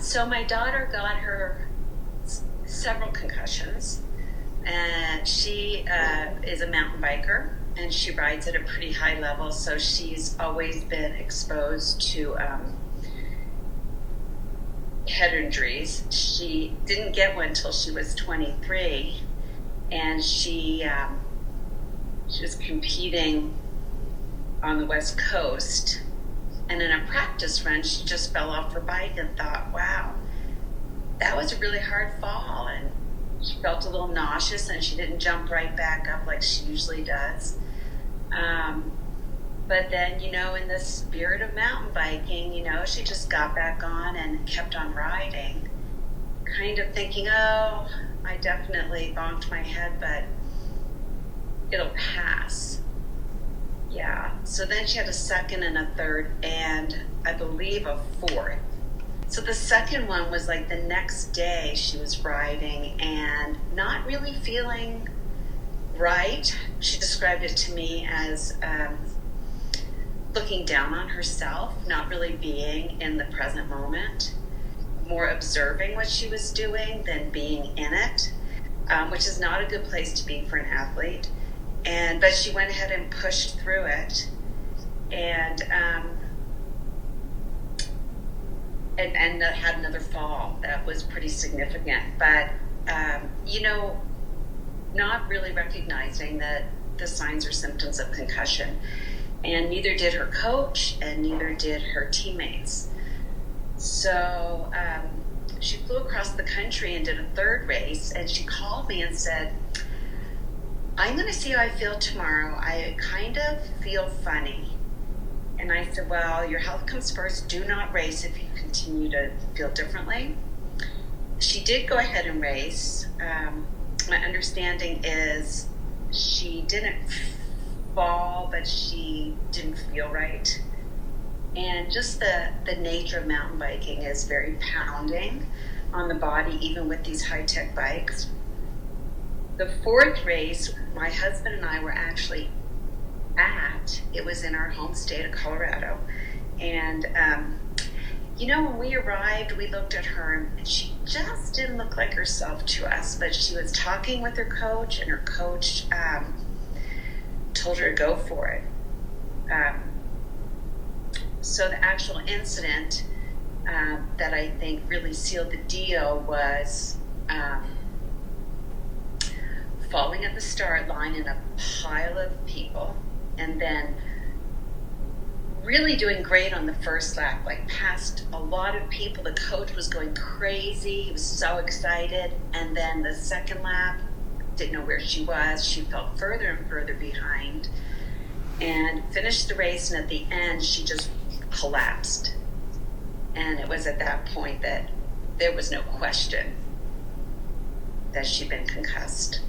So my daughter got her several concussions, and she is a mountain biker, and she rides at a pretty high level, so she's always been exposed to head injuries. She didn't get one until she was 23, and she was competing on the West Coast, and in a practice run, she just fell off her bike and thought, wow, that was a really hard fall, and she felt a little nauseous, and she didn't jump right back up like she usually does. But then, in the spirit of mountain biking, she just got back on and kept on riding, kind of thinking, oh, I definitely bonked my head, but it'll pass. Yeah. So then she had a second and a third, and I believe a fourth. So the second one was like the next day she was riding and not really feeling right. She described it to me as looking down on herself, not really being in the present moment, more observing what she was doing than being in it, which is not a good place to be for an athlete. But she went ahead and pushed through it, and had another fall that was pretty significant. But not really recognizing that the signs or symptoms of concussion. And neither did her coach, and neither did her teammates. So she flew across the country and did a third race, and she called me and said, I'm going to see how I feel tomorrow. I kind of feel funny. And I said, well, your health comes first. Do not race if you continue to feel differently. She did go ahead and race. My understanding is she didn't fall, but she didn't feel right. And just the nature of mountain biking is very pounding on the body, even with these high-tech bikes. The fourth race, my husband and I were actually at. It was in our home state of Colorado. And, when we arrived, we looked at her, and she just didn't look like herself to us. But she was talking with her coach, and her coach told her to go for it. So the actual incident that I think really sealed the deal was falling at the start line in a pile of people, and then really doing great on the first lap, like past a lot of people. The coach was going crazy. He was so excited. And then the second lap, didn't know where she was. She felt further and further behind, and finished the race. And at the end, she just collapsed. And it was at that point that there was no question that she'd been concussed.